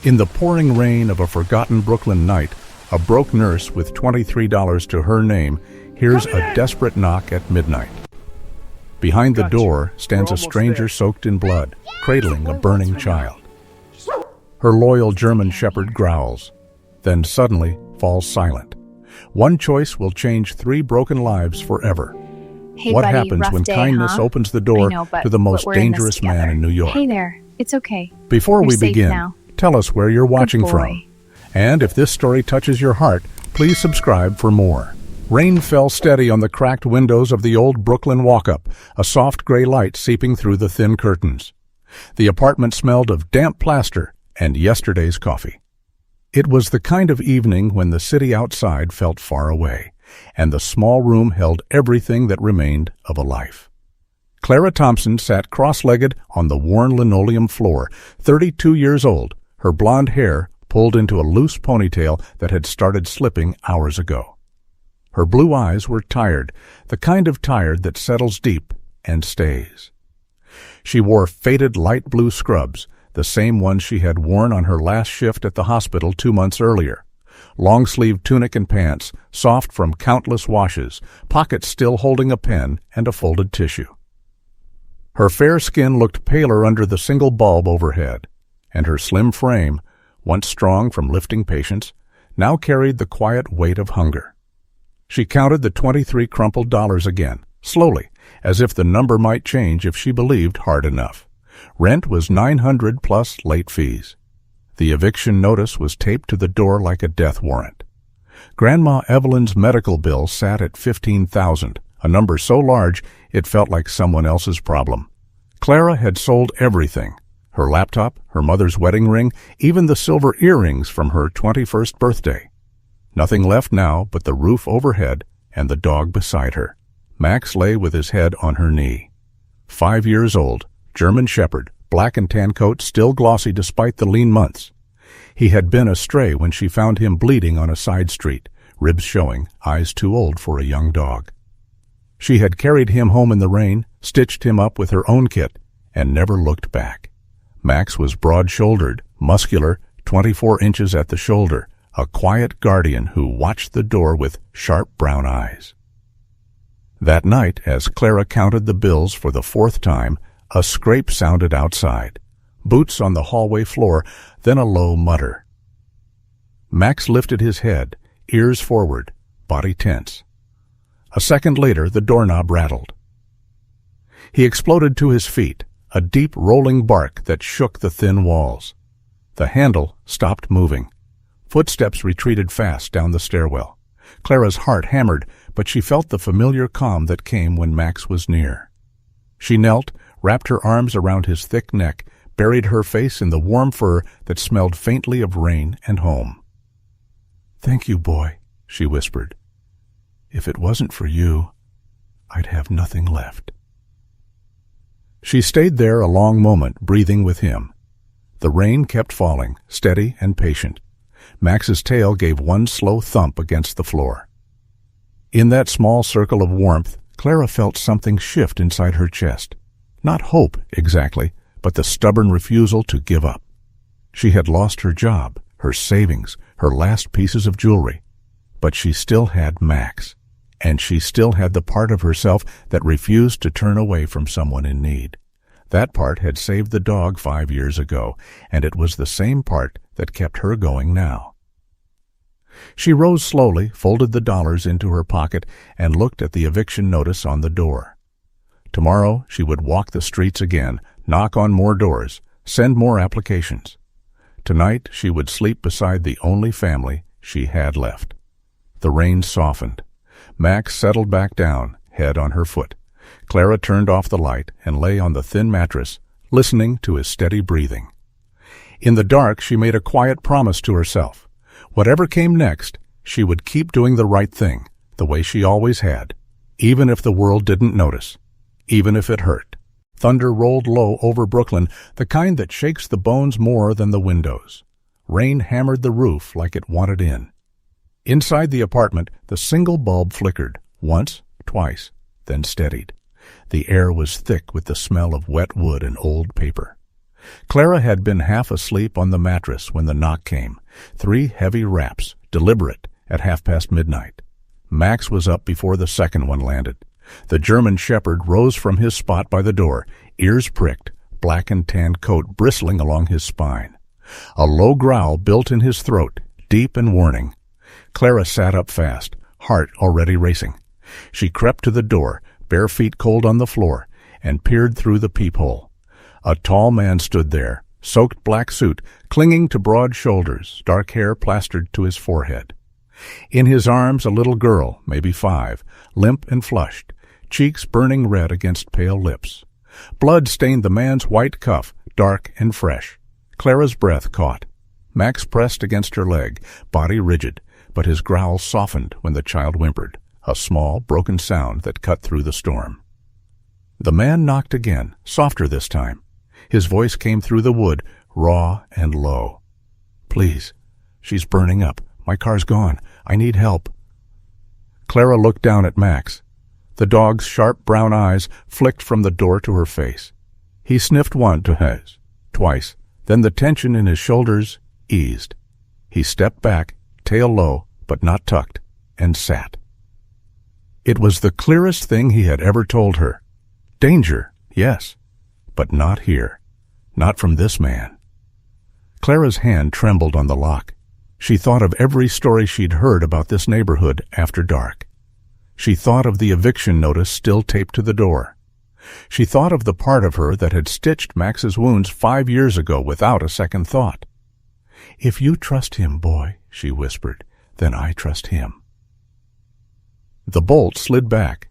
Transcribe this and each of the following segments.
In the pouring rain of a forgotten Brooklyn night, a broke nurse with $23 to her name hears a desperate knock at midnight. Behind the door stands a stranger soaked in blood, cradling a burning child. Her loyal German shepherd growls, then suddenly falls silent. One choice will change 3 broken lives forever. Hey, What buddy, happens rough when day, kindness huh? opens the door I know, to the most we're in this dangerous man together. in New York? Hey there, it's okay. Before You're we safe begin, now. tell us where you're watching boy. from. And if this story touches your heart, please subscribe for more. Rain fell steady on the cracked windows of the old Brooklyn walk-up, a soft gray light seeping through the thin curtains. The apartment smelled of damp plaster and yesterday's coffee. It was the kind of evening when the city outside felt far away, and the small room held everything that remained of a life. Clara Thompson sat cross-legged on the worn linoleum floor, 32 years old, her blonde hair pulled into a loose ponytail that had started slipping hours ago. Her blue eyes were tired, the kind of tired that settles deep and stays. She wore faded light blue scrubs, the same ones she had worn on her last shift at the hospital 2 months earlier. Long-sleeved tunic and pants, soft from countless washes, pockets still holding a pen and a folded tissue. Her fair skin looked paler under the single bulb overhead, and her slim frame, once strong from lifting patients, now carried the quiet weight of hunger. She counted the 23 crumpled dollars again, slowly, as if the number might change if she believed hard enough. Rent was $900 plus late fees. The eviction notice was taped to the door like a death warrant. Grandma Evelyn's medical bill sat at $15,000, a number so large it felt like someone else's problem. Clara had sold everything: her laptop, her mother's wedding ring, even the silver earrings from her 21st birthday. Nothing left now but the roof overhead and the dog beside her. Max lay with his head on her knee. 5 years old, German shepherd, black and tan coat still glossy despite the lean months. He had been astray when she found him bleeding on a side street, ribs showing, eyes too old for a young dog. She had carried him home in the rain, stitched him up with her own kit, and never looked back. Max was broad-shouldered, muscular, 24 inches at the shoulder, a quiet guardian who watched the door with sharp brown eyes. That night, as Clara counted the bills for the 4th time, a scrape sounded outside. Boots on the hallway floor, then a low mutter. Max lifted his head, ears forward, body tense. A second later, the doorknob rattled. He exploded to his feet, a deep rolling bark that shook the thin walls. The handle stopped moving. Footsteps retreated fast down the stairwell. Clara's heart hammered, but she felt the familiar calm that came when Max was near. She knelt, wrapped her arms around his thick neck, buried her face in the warm fur that smelled faintly of rain and home. "Thank you, boy," she whispered. "If it wasn't for you, I'd have nothing left." She stayed there a long moment, breathing with him. The rain kept falling, steady and patient. Max's tail gave one slow thump against the floor. In that small circle of warmth, Clara felt something shift inside her chest. Not hope, exactly, but the stubborn refusal to give up. She had lost her job, her savings, her last pieces of jewelry. But she still had Max, and she still had the part of herself that refused to turn away from someone in need. That part had saved the dog 5 years ago, and it was the same part that kept her going now. She rose slowly, folded the dollars into her pocket, and looked at the eviction notice on the door. Tomorrow she would walk the streets again, knock on more doors, send more applications. Tonight she would sleep beside the only family she had left. The rain softened. Max settled back down, head on her foot. Clara turned off the light and lay on the thin mattress, listening to his steady breathing. In the dark, she made a quiet promise to herself. Whatever came next, she would keep doing the right thing, the way she always had, even if the world didn't notice, even if it hurt. Thunder rolled low over Brooklyn, the kind that shakes the bones more than the windows. Rain hammered the roof like it wanted in. Inside the apartment, the single bulb flickered, once, twice, then steadied. The air was thick with the smell of wet wood and old paper. Clara had been half asleep on the mattress when the knock came. 3 heavy raps, deliberate, at midnight. Max was up before the second one landed. The German shepherd rose from his spot by the door, ears pricked, black and tan coat bristling along his spine. A low growl built in his throat, deep and warning. Clara sat up fast, heart already racing. She crept to the door, bare feet cold on the floor, and peered through the peephole. A tall man stood there, soaked black suit, clinging to broad shoulders, dark hair plastered to his forehead. In his arms a little girl, maybe 5, limp and flushed, cheeks burning red against pale lips. Blood stained the man's white cuff, dark and fresh. Clara's breath caught. Max pressed against her leg, body rigid, but his growl softened when the child whimpered, a small, broken sound that cut through the storm. The man knocked again, softer this time. His voice came through the wood, raw and low. "Please, she's burning up. My car's gone. I need help." Clara looked down at Max. The dog's sharp brown eyes flicked from the door to her face. He sniffed twice. Then the tension in his shoulders eased. He stepped back, tail low, but not tucked, and sat. It was the clearest thing he had ever told her. Danger, yes, but not here. Not from this man. Clara's hand trembled on the lock. She thought of every story she'd heard about this neighborhood after dark. She thought of the eviction notice still taped to the door. She thought of the part of her that had stitched Max's wounds 5 years ago without a second thought. "If you trust him, boy," she whispered, "then I trust him." The bolt slid back.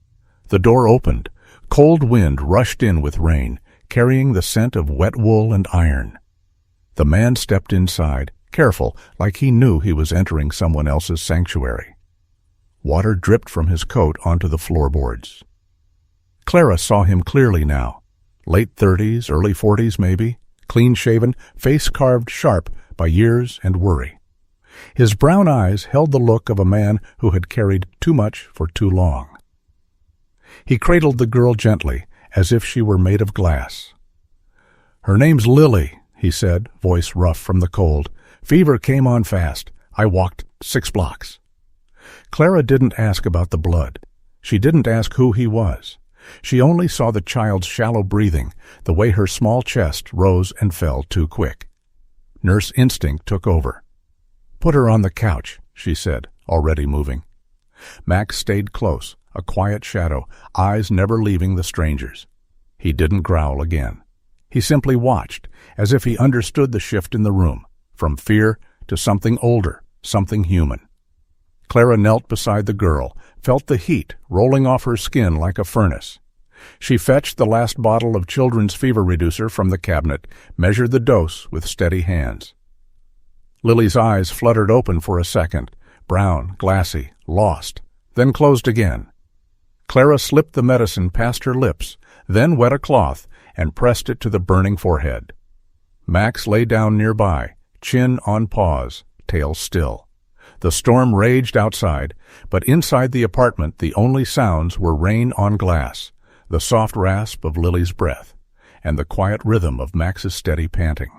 The door opened. Cold wind rushed in with rain, carrying the scent of wet wool and iron. The man stepped inside, careful, like he knew he was entering someone else's sanctuary. Water dripped from his coat onto the floorboards. Clara saw him clearly now. Late 30s, early 40s maybe, clean-shaven, face carved sharp by years and worry. His brown eyes held the look of a man who had carried too much for too long. He cradled the girl gently, as if she were made of glass. "Her name's Lily," he said, voice rough from the cold. "Fever came on fast. I walked 6 blocks. Clara didn't ask about the blood. She didn't ask who he was. She only saw the child's shallow breathing, the way her small chest rose and fell too quick. Nurse instinct took over. "Put her on the couch," she said, already moving. Max stayed close, a quiet shadow, eyes never leaving the stranger's. He didn't growl again. He simply watched, as if he understood the shift in the room, from fear to something older, something human. Clara knelt beside the girl, felt the heat rolling off her skin like a furnace. She fetched the last bottle of children's fever reducer from the cabinet, measured the dose with steady hands. Lily's eyes fluttered open for a second, brown, glassy, lost, then closed again. Clara slipped the medicine past her lips, then wet a cloth and pressed it to the burning forehead. Max lay down nearby, chin on paws, tail still. The storm raged outside, but inside the apartment the only sounds were rain on glass, the soft rasp of Lily's breath, and the quiet rhythm of Max's steady panting.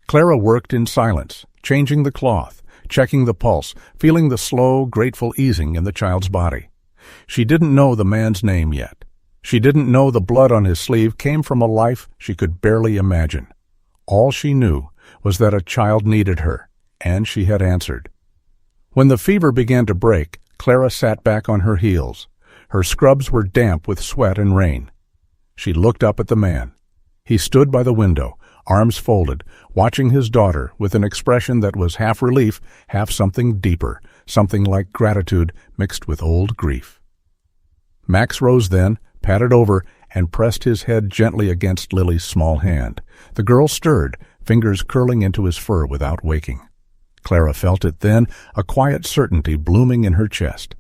Clara worked in silence, changing the cloth, checking the pulse, feeling the slow, grateful easing in the child's body. She didn't know the man's name yet. She didn't know the blood on his sleeve came from a life she could barely imagine. All she knew was that a child needed her, and she had answered. When the fever began to break, Clara sat back on her heels. Her scrubs were damp with sweat and rain. She looked up at the man. He stood by the window, arms folded, watching his daughter with an expression that was half relief, half something deeper, something like gratitude mixed with old grief. Max rose then, patted over, and pressed his head gently against Lily's small hand. The girl stirred, fingers curling into his fur without waking. Clara felt it then, a quiet certainty blooming in her chest.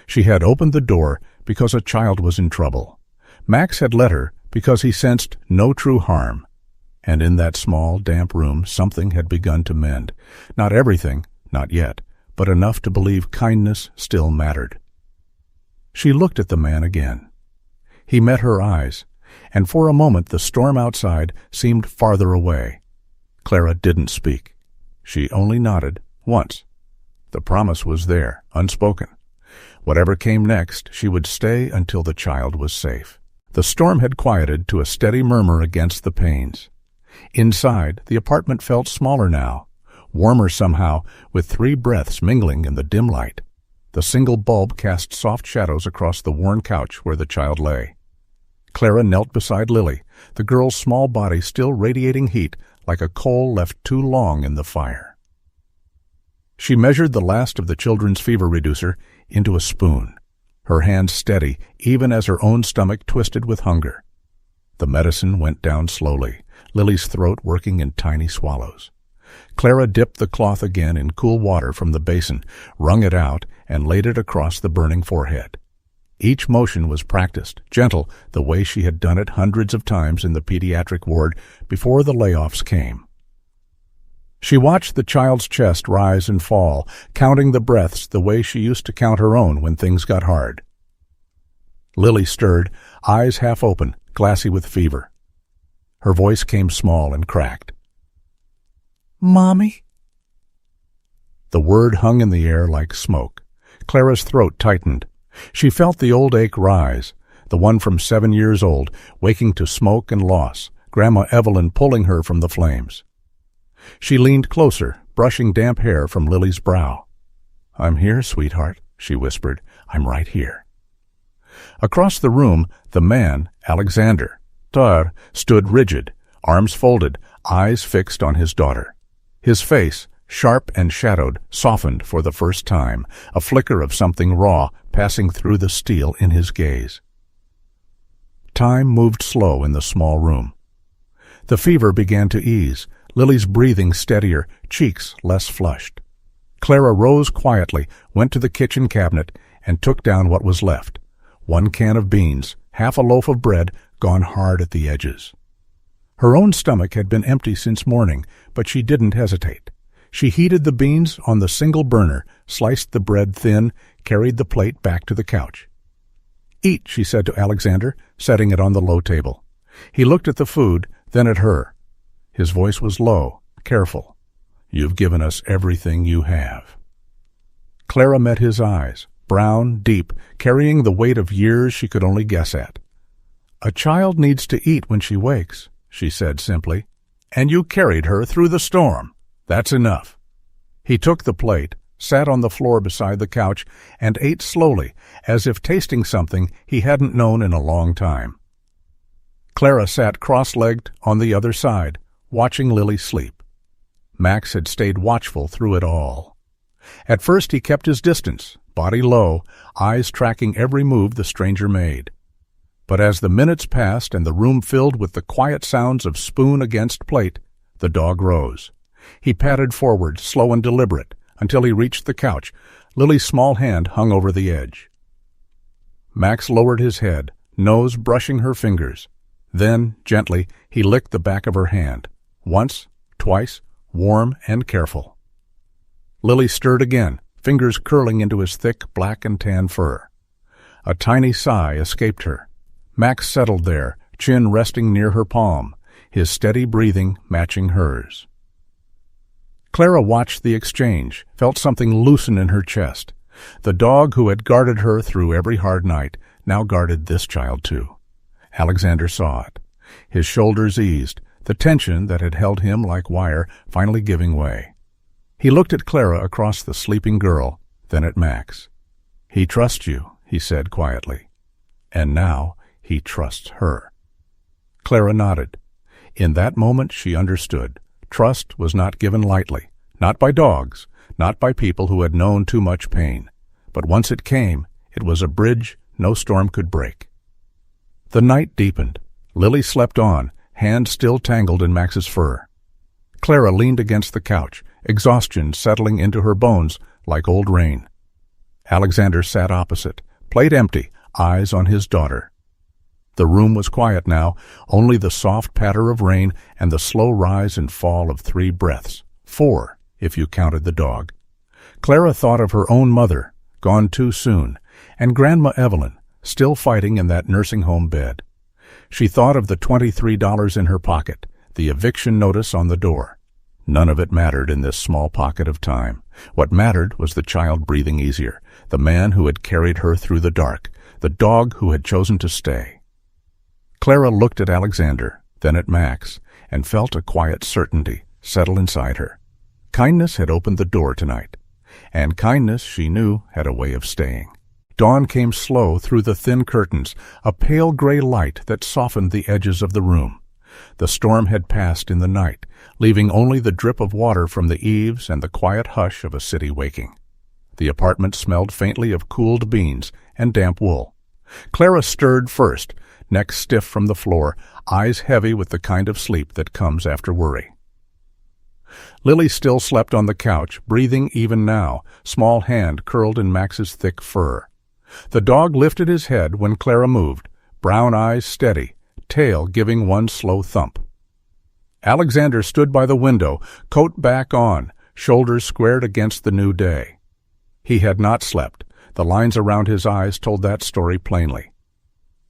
She had opened the door because a child was in trouble. Max had let her because he sensed no true harm. And in that small, damp room something had begun to mend. Not everything, not yet, but enough to believe kindness still mattered. She looked at the man again. He met her eyes. and for a moment the storm outside seemed farther away. Clara didn't speak. She only nodded once. The promise was there, unspoken. Whatever came next, she would stay until the child was safe. The storm had quieted to a steady murmur against the panes. Inside, the apartment felt smaller now, warmer somehow, with 3 breaths mingling in the dim light. The single bulb cast soft shadows across the worn couch where the child lay. Clara knelt beside Lily, the girl's small body still radiating heat like a coal left too long in the fire. She measured the last of the children's fever reducer into a spoon, her hand steady even as her own stomach twisted with hunger. The medicine went down slowly, Lily's throat working in tiny swallows. Clara dipped the cloth again in cool water from the basin, wrung it out, and laid it across the burning forehead. Each motion was practiced, gentle, the way she had done it hundreds of times in the pediatric ward before the layoffs came. She watched the child's chest rise and fall, counting the breaths the way she used to count her own when things got hard. Lily stirred, eyes half open, glassy with fever. Her voice came small and cracked. "Mommy?" The word hung in the air like smoke. Clara's throat tightened. She felt the old ache rise, the one from 7 years old, waking to smoke and loss, Grandma Evelyn pulling her from the flames. She leaned closer, brushing damp hair from Lily's brow. "I'm here, sweetheart," she whispered. "I'm right here." Across the room, the man, Alexander, Tar, stood rigid, arms folded, eyes fixed on his daughter. His face, sharp and shadowed, softened for the first time, a flicker of something raw passing through the steel in his gaze. Time moved slow in the small room. The fever began to ease, Lily's breathing steadier, cheeks less flushed. Clara rose quietly, went to the kitchen cabinet, and took down what was left. 1 can of beans, half a loaf of bread, gone hard at the edges. Her own stomach had been empty since morning, but she didn't hesitate. She heated the beans on the single burner, sliced the bread thin, carried the plate back to the couch. "Eat," she said to Alexander, setting it on the low table. He looked at the food, then at her. His voice was low, careful. "You've given us everything you have." Clara met his eyes, brown, deep, carrying the weight of years she could only guess at. "A child needs to eat when she wakes," she said simply. "And you carried her through the storm. That's enough." He took the plate, sat on the floor beside the couch, and ate slowly, as if tasting something he hadn't known in a long time. Clara sat cross-legged on the other side, watching Lily sleep. Max had stayed watchful through it all. At first he kept his distance, body low, eyes tracking every move the stranger made. But as the minutes passed and the room filled with the quiet sounds of spoon against plate, the dog rose. He padded forward, slow and deliberate, until he reached the couch. Lily's small hand hung over the edge. Max lowered his head, nose brushing her fingers. Then, gently, he licked the back of her hand. Once, twice, warm and careful. Lily stirred again, fingers curling into his thick black and tan fur. A tiny sigh escaped her. Max settled there, chin resting near her palm, his steady breathing matching hers. Clara watched the exchange, felt something loosen in her chest. The dog who had guarded her through every hard night now guarded this child too. Alexander saw it. His shoulders eased, the tension that had held him like wire finally giving way. He looked at Clara across the sleeping girl, then at Max. "He trusts you," he said quietly. And now he trusts her. Clara nodded. In that moment she understood. Trust was not given lightly, not by dogs, not by people who had known too much pain. But once it came, it was a bridge no storm could break. The night deepened. Lily slept on, hands still tangled in Max's fur. Clara leaned against the couch, exhaustion settling into her bones like old rain. Alexander sat opposite, plate empty, eyes on his daughter. The room was quiet now, only the soft patter of rain and the slow rise and fall of 3 breaths, 4, if you counted the dog. Clara thought of her own mother, gone too soon, and Grandma Evelyn, still fighting in that nursing home bed. She thought of the $23 in her pocket, the eviction notice on the door. None of it mattered in this small pocket of time. What mattered was the child breathing easier, the man who had carried her through the dark, the dog who had chosen to stay. Clara looked at Alexander, then at Max, and felt a quiet certainty settle inside her. Kindness had opened the door tonight, and kindness, she knew, had a way of staying. Dawn came slow through the thin curtains, a pale gray light that softened the edges of the room. The storm had passed in the night, leaving only the drip of water from the eaves and the quiet hush of a city waking. The apartment smelled faintly of cooled beans and damp wool. Clara stirred first, neck stiff from the floor, eyes heavy with the kind of sleep that comes after worry. Lily still slept on the couch, breathing even now, small hand curled in Max's thick fur. The dog lifted his head when Clara moved, brown eyes steady, tail giving one slow thump. Alexander stood by the window, coat back on, shoulders squared against the new day. He had not slept. The lines around his eyes told that story plainly.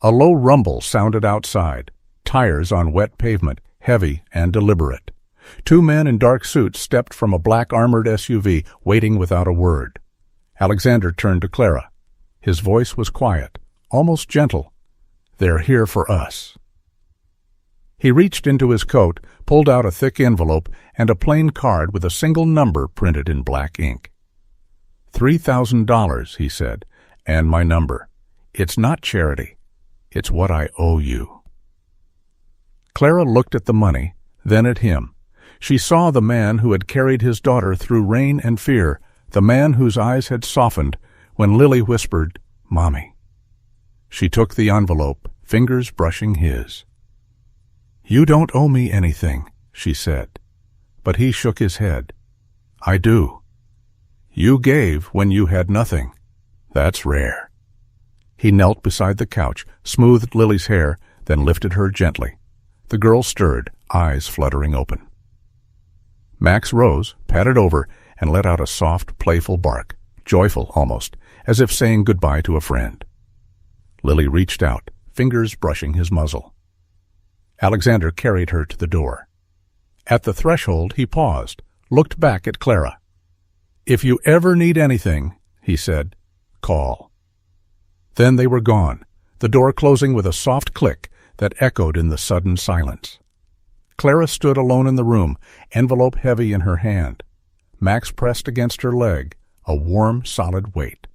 A low rumble sounded outside, tires on wet pavement, heavy and deliberate. Two men in dark suits stepped from a black armored SUV, waiting without a word. Alexander turned to Clara. His voice was quiet, almost gentle. "They're here for us." He reached into his coat, pulled out a thick envelope and a plain card with a single number printed in black ink. $3,000, he said, "and my number. It's not charity. It's what I owe you." Clara looked at the money, then at him. She saw the man who had carried his daughter through rain and fear, the man whose eyes had softened when Lily whispered, "Mommy." She took the envelope, fingers brushing his. "You don't owe me anything," she said. But he shook his head. "I do. You gave when you had nothing. That's rare." He knelt beside the couch, smoothed Lily's hair, then lifted her gently. The girl stirred, eyes fluttering open. Max rose, patted over, and let out a soft, playful bark, joyful almost, as if saying goodbye to a friend. Lily reached out, fingers brushing his muzzle. Alexander carried her to the door. At the threshold he paused, looked back at Clara. "If you ever need anything," he said, "call." Then they were gone, the door closing with a soft click that echoed in the sudden silence. Clara stood alone in the room, envelope heavy in her hand. Max pressed against her leg, a warm, solid weight.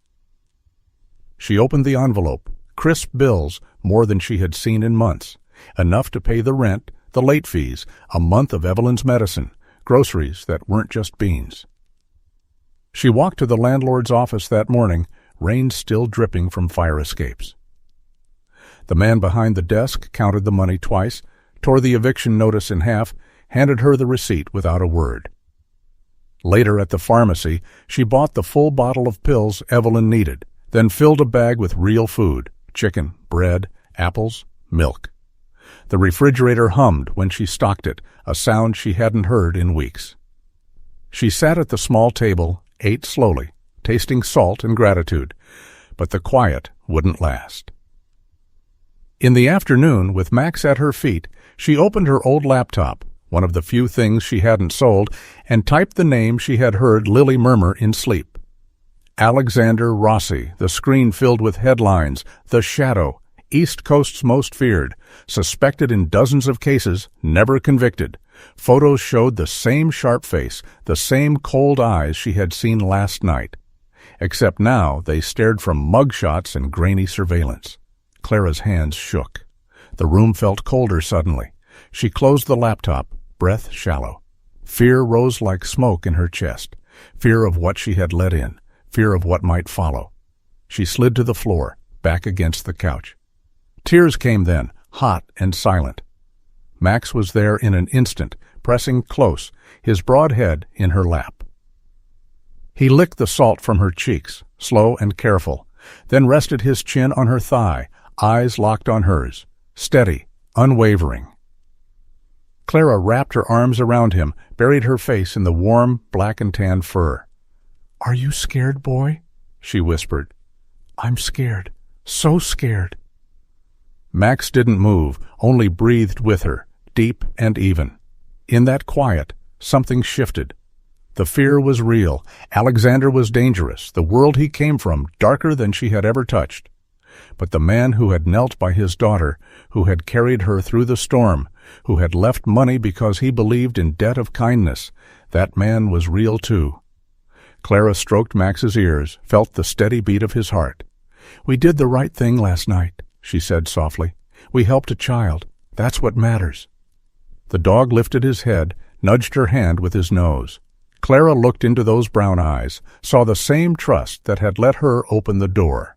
She opened the envelope, crisp bills, more than she had seen in months, enough to pay the rent, the late fees, a month of Evelyn's medicine, groceries that weren't just beans. She walked to the landlord's office that morning, rain still dripping from fire escapes. The man behind the desk counted the money twice, tore the eviction notice in half, handed her the receipt without a word. Later at the pharmacy, she bought the full bottle of pills Evelyn needed, then filled a bag with real food, chicken, bread, apples, milk. The refrigerator hummed when she stocked it, a sound she hadn't heard in weeks. She sat at the small table, ate slowly, tasting salt and gratitude, but the quiet wouldn't last. In the afternoon, with Max at her feet, she opened her old laptop, one of the few things she hadn't sold, and typed the name she had heard Lily murmur in sleep. Alexander Rossi, the screen filled with headlines, "The Shadow," East Coast's most feared, suspected in dozens of cases, never convicted. Photos showed the same sharp face, the same cold eyes she had seen last night. Except now they stared from mugshots and grainy surveillance. Clara's hands shook. The room felt colder suddenly. She closed the laptop, breath shallow. Fear rose like smoke in her chest. Fear of what she had let in. Fear of what might follow. She slid to the floor, back against the couch. Tears came then, hot and silent. Max was there in an instant, pressing close, his broad head in her lap. He licked the salt from her cheeks, slow and careful, then rested his chin on her thigh, eyes locked on hers, steady, unwavering. Clara wrapped her arms around him, buried her face in the warm, black and tan fur. "Are you scared, boy?" she whispered. "I'm scared, so scared." Max didn't move, only breathed with her, deep and even. In that quiet, something shifted. The fear was real. Alexander was dangerous, the world he came from darker than she had ever touched. But the man who had knelt by his daughter, who had carried her through the storm, who had left money because he believed in debt of kindness, that man was real too. Clara stroked Max's ears, felt the steady beat of his heart. "We did the right thing last night," she said softly. "We helped a child. That's what matters." The dog lifted his head, nudged her hand with his nose. Clara looked into those brown eyes, saw the same trust that had let her open the door.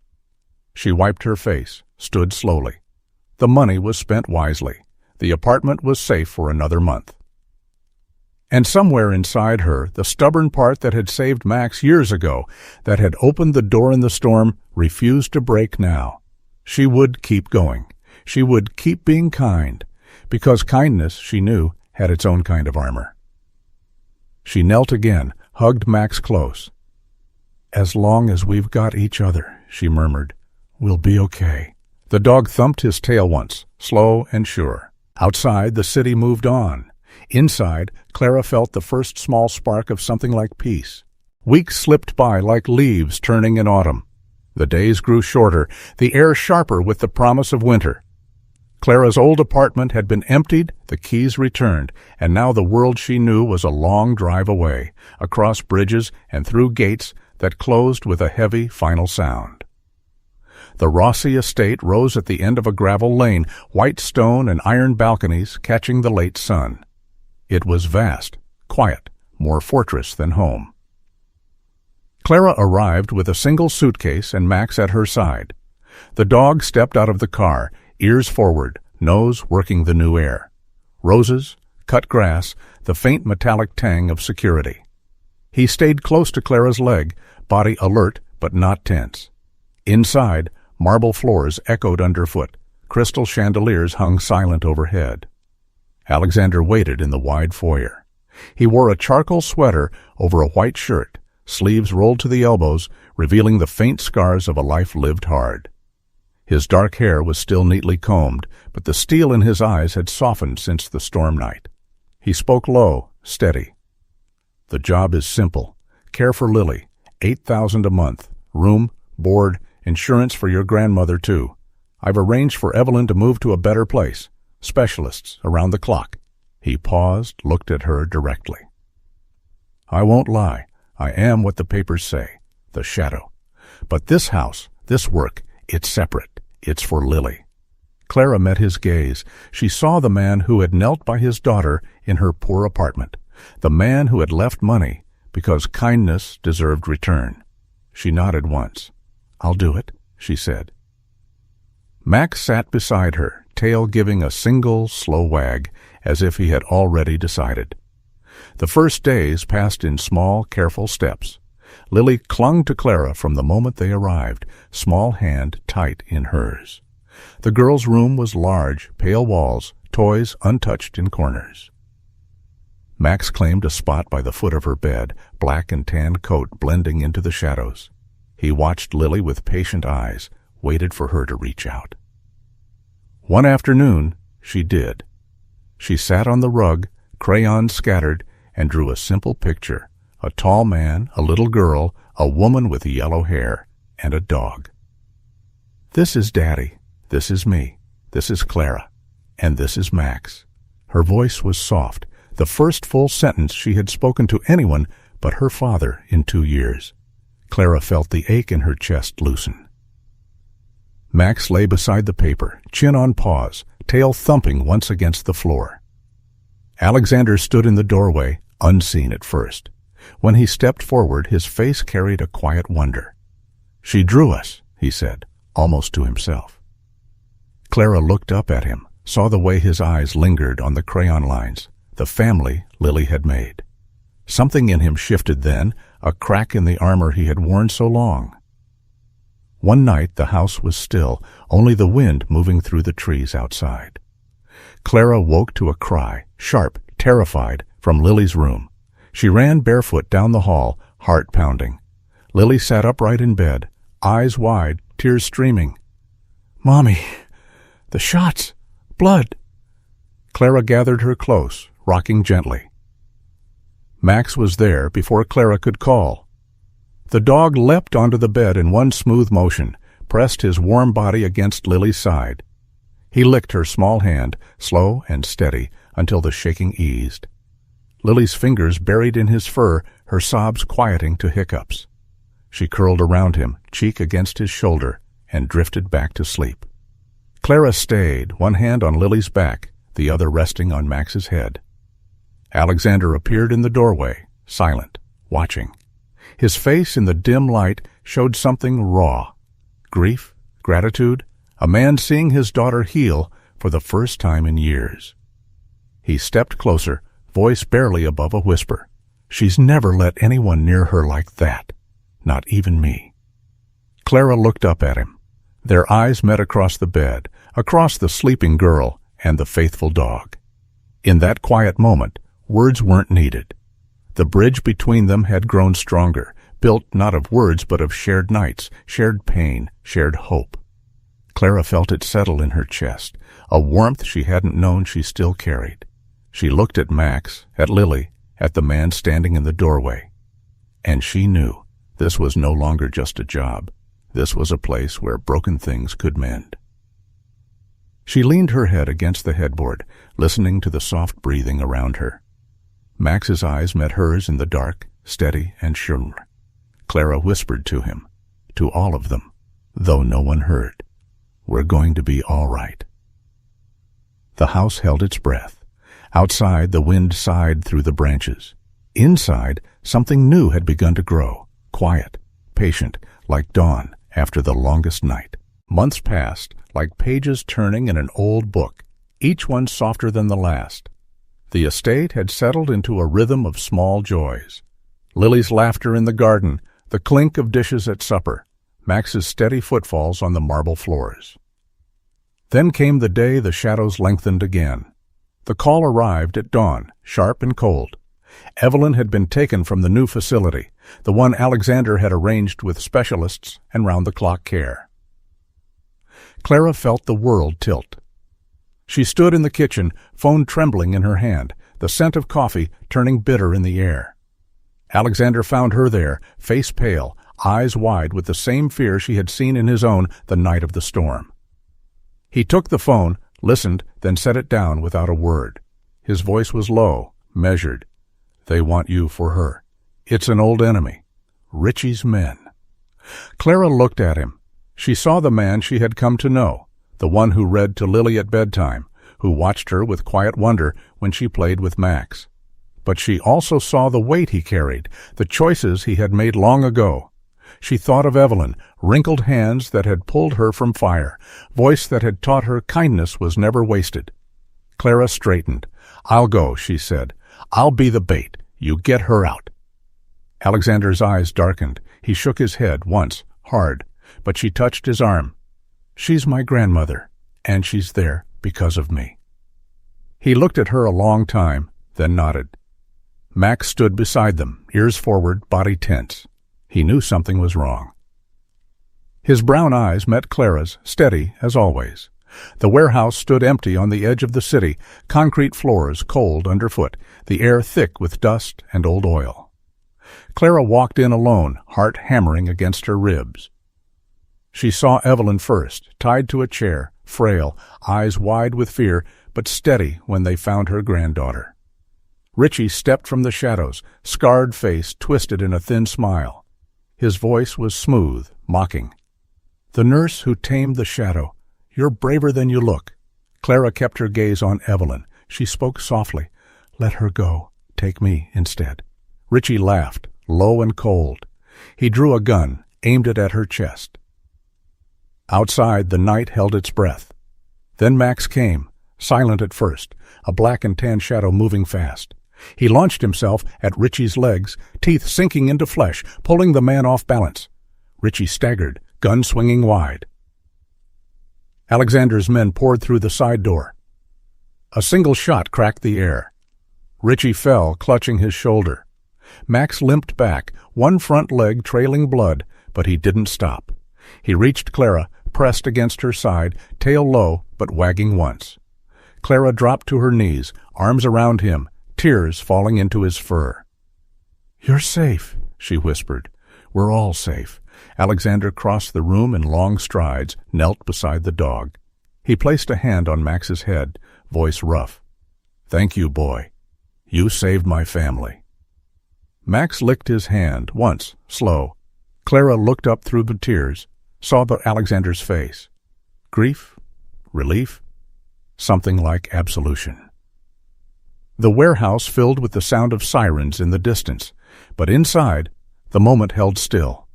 She wiped her face, stood slowly. The money was spent wisely. The apartment was safe for another month. And somewhere inside her, the stubborn part that had saved Max years ago, that had opened the door in the storm, refused to break now. She would keep going. She would keep being kind, because kindness, she knew, had its own kind of armor. She knelt again, hugged Max close. "As long as we've got each other," she murmured, "we'll be okay." The dog thumped his tail once, slow and sure. Outside, the city moved on. Inside, Clara felt the first small spark of something like peace. Weeks slipped by like leaves turning in autumn. The days grew shorter, the air sharper with the promise of winter. Clara's old apartment had been emptied, the keys returned, and now the world she knew was a long drive away, across bridges and through gates that closed with a heavy final sound. The Rossi estate rose at the end of a gravel lane, white stone and iron balconies catching the late sun. It was vast, quiet, more fortress than home. Clara arrived with a single suitcase and Max at her side. The dog stepped out of the car, ears forward, nose working the new air. Roses, cut grass, the faint metallic tang of security. He stayed close to Clara's leg, body alert but not tense. Inside, marble floors echoed underfoot. Crystal chandeliers hung silent overhead. Alexander waited in the wide foyer. He wore a charcoal sweater over a white shirt, sleeves rolled to the elbows, revealing the faint scars of a life lived hard. His dark hair was still neatly combed, but the steel in his eyes had softened since the storm night. He spoke low, steady. "The job is simple. Care for Lily. $8,000 a month. Room, board, insurance for your grandmother, too. I've arranged for Evelyn to move to a better place. Specialists around the clock." He paused, looked at her directly. "I won't lie. I am what the papers say, the shadow. But this house, this work, it's separate. It's for Lily." Clara met his gaze. She saw the man who had knelt by his daughter in her poor apartment, the man who had left money because kindness deserved return. She nodded once. "I'll do it," she said. Max sat beside her, tail giving a single, slow wag, as if he had already decided. The first days passed in small, careful steps. Lily clung to Clara from the moment they arrived, small hand tight in hers. The girl's room was large, pale walls, toys untouched in corners. Max claimed a spot by the foot of her bed, black and tan coat blending into the shadows. He watched Lily with patient eyes, waited for her to reach out. One afternoon, she did. She sat on the rug, crayons scattered, and drew a simple picture. A tall man, a little girl, a woman with yellow hair, and a dog. "This is Daddy. This is me. This is Clara. And this is Max." Her voice was soft, the first full sentence she had spoken to anyone but her father in 2 years. Clara felt the ache in her chest loosen. Max lay beside the paper, chin on paws, tail thumping once against the floor. Alexander stood in the doorway, unseen at first. When he stepped forward, his face carried a quiet wonder. "She drew us," he said, almost to himself. Clara looked up at him, saw the way his eyes lingered on the crayon lines, the family Lily had made. Something in him shifted then, a crack in the armor he had worn so long. One night the house was still, only the wind moving through the trees outside. Clara woke to a cry, sharp, terrified, from Lily's room. She ran barefoot down the hall, heart pounding. Lily sat upright in bed, eyes wide, tears streaming. "Mommy, The shots! Blood! Clara gathered her close, rocking gently. Max was there before Clara could call. The dog leapt onto the bed in one smooth motion, pressed his warm body against Lily's side. He licked her small hand, slow and steady, until the shaking eased. Lily's fingers buried in his fur, her sobs quieting to hiccups. She curled around him, cheek against his shoulder, and drifted back to sleep. Clara stayed, one hand on Lily's back, the other resting on Max's head. Alexander appeared in the doorway, silent, watching. His face in the dim light showed something raw. Grief, gratitude, a man seeing his daughter heal for the first time in years. He stepped closer, voice barely above a whisper. She's never let anyone near her like that, not even me. Clara looked up at him. Their eyes met across the bed, across the sleeping girl and the faithful dog. In that quiet moment, words weren't needed. The bridge between them had grown stronger, built not of words but of shared nights, shared pain, shared hope. Clara felt it settle in her chest, a warmth she hadn't known she still carried. She looked at Max, at Lily, at the man standing in the doorway. And she knew this was no longer just a job. This was a place where broken things could mend. She leaned her head against the headboard, listening to the soft breathing around her. Max's eyes met hers in the dark, steady and sure. Clara whispered to him, to all of them, though no one heard, "We're going to be all right." The house held its breath. Outside, the wind sighed through the branches. Inside, something new had begun to grow, quiet, patient, like dawn after the longest night. Months passed, like pages turning in an old book, each one softer than the last. The estate had settled into a rhythm of small joys. Lily's laughter in the garden, the clink of dishes at supper, Max's steady footfalls on the marble floors. Then came the day the shadows lengthened again. The call arrived at dawn, sharp and cold. Evelyn had been taken from the new facility, the one Alexander had arranged with specialists and round-the-clock care. Clara felt the world tilt. She stood in the kitchen, phone trembling in her hand, the scent of coffee turning bitter in the air. Alexander found her there, face pale, eyes wide with the same fear she had seen in his own the night of the storm. He took the phone, listened, then set it down without a word. His voice was low, measured. "They want you for her. It's an old enemy. Richie's men." Clara looked at him. She saw the man she had come to know, the one who read to Lily at bedtime, who watched her with quiet wonder when she played with Max. But she also saw the weight he carried, the choices he had made long ago. She thought of Evelyn, wrinkled hands that had pulled her from fire, voice that had taught her kindness was never wasted. Clara straightened. "I'll go," she said. "I'll be the bait. You get her out." Alexander's eyes darkened. He shook his head once, hard, but she touched his arm. "She's my grandmother, and she's there because of me." He looked at her a long time, then nodded. Max stood beside them, ears forward, body tense. He knew something was wrong. His brown eyes met Clara's, steady as always. The warehouse stood empty on the edge of the city, concrete floors cold underfoot, the air thick with dust and old oil. Clara walked in alone, heart hammering against her ribs. She saw Evelyn first, tied to a chair, frail, eyes wide with fear, but steady when they found her granddaughter. Richie stepped from the shadows, scarred face twisted in a thin smile. His voice was smooth, mocking. "The nurse who tamed the shadow. You're braver than you look." Clara kept her gaze on Evelyn. She spoke softly. "Let her go. Take me instead." Richie laughed, low and cold. He drew a gun, aimed it at her chest. Outside, the night held its breath. Then Max came, silent at first, a black and tan shadow moving fast. He launched himself at Richie's legs, teeth sinking into flesh, pulling the man off balance. Richie staggered, gun swinging wide. Alexander's men poured through the side door. A single shot cracked the air. Richie fell, clutching his shoulder. Max limped back, one front leg trailing blood, but he didn't stop. He reached Clara, pressed against her side, tail low but wagging once. Clara dropped to her knees, arms around him, tears falling into his fur. "You're safe," she whispered. "We're all safe." Alexander crossed the room in long strides, knelt beside the dog. He placed a hand on Max's head, voice rough. "Thank you, boy. You saved my family." Max licked his hand, once, slow. Clara looked up through the tears, saw Alexander's face. Grief? Relief? Something like absolution. The warehouse filled with the sound of sirens in the distance, but inside, the moment held still.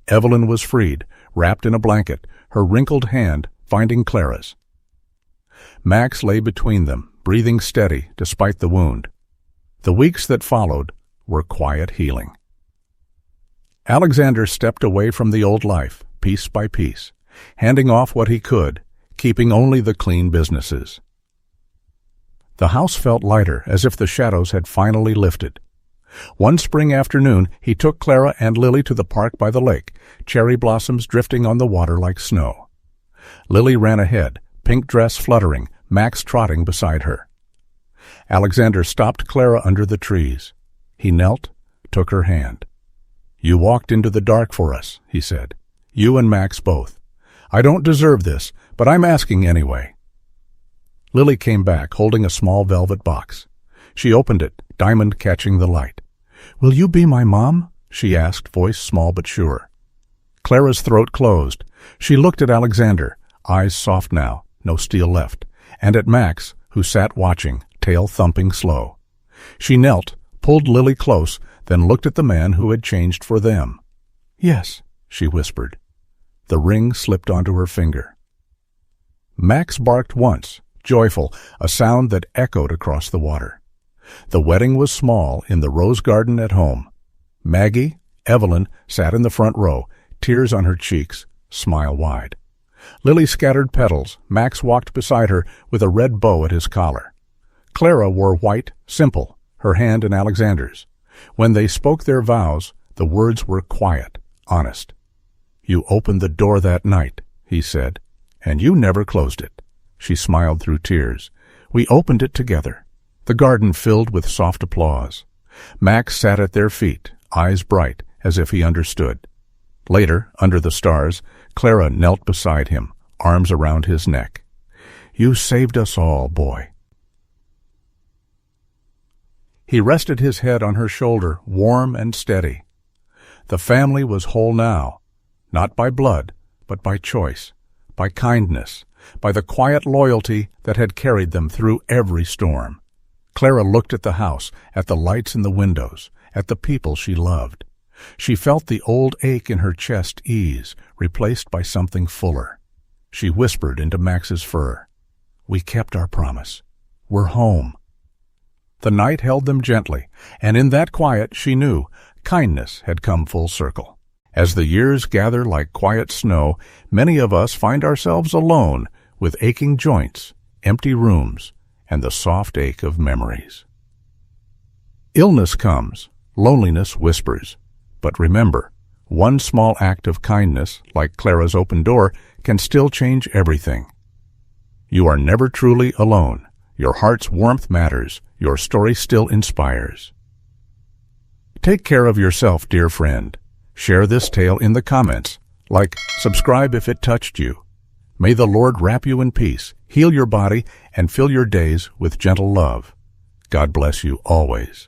Evelyn was freed, wrapped in a blanket, her wrinkled hand finding Clara's. Max lay between them, breathing steady despite the wound. The weeks that followed were quiet healing. Alexander stepped away from the old life, piece by piece, handing off what he could, keeping only the clean businesses. The house felt lighter, as if the shadows had finally lifted. One spring afternoon, he took Clara and Lily to the park by the lake, cherry blossoms drifting on the water like snow. Lily ran ahead, pink dress fluttering, Max trotting beside her. Alexander stopped Clara under the trees. He knelt, took her hand. "You walked into the dark for us," he said. "You and Max both. I don't deserve this, but I'm asking anyway." Lily came back, holding a small velvet box. She opened it, diamond catching the light. "Will you be my mom?" she asked, voice small but sure. Clara's throat closed. She looked at Alexander, eyes soft now, no steel left, and at Max, who sat watching, tail thumping slow. She knelt, pulled Lily close, then looked at the man who had changed for them. "Yes," she whispered. The ring slipped onto her finger. Max barked once, joyful, a sound that echoed across the water. The wedding was small in the rose garden at home. Maggie, Evelyn, sat in the front row, tears on her cheeks, smile wide. Lily scattered petals. Max walked beside her with a red bow at his collar. Clara wore white, simple, her hand in Alexander's. When they spoke their vows, the words were quiet, honest. "You opened the door that night," he said, "and you never closed it." She smiled through tears. "We opened it together." The garden filled with soft applause. Max sat at their feet, eyes bright, as if he understood. Later, under the stars, Clara knelt beside him, arms around his neck. "You saved us all, boy." He rested his head on her shoulder, warm and steady. The family was whole now, not by blood, but by choice, by kindness, by the quiet loyalty that had carried them through every storm. Clara looked at the house, at the lights in the windows, at the people she loved. She felt the old ache in her chest ease, replaced by something fuller. She whispered into Max's fur, "We kept our promise. We're home." The night held them gently, and in that quiet she knew kindness had come full circle. As the years gather like quiet snow, many of us find ourselves alone, with aching joints, empty rooms, and the soft ache of memories. Illness comes, loneliness whispers, but remember, one small act of kindness, like Clara's open door, can still change everything. You are never truly alone. Your heart's warmth matters. Your story still inspires. Take care of yourself, dear friend. Share this tale in the comments. Like, subscribe if it touched you. May the Lord wrap you in peace, heal your body, and fill your days with gentle love. God bless you always.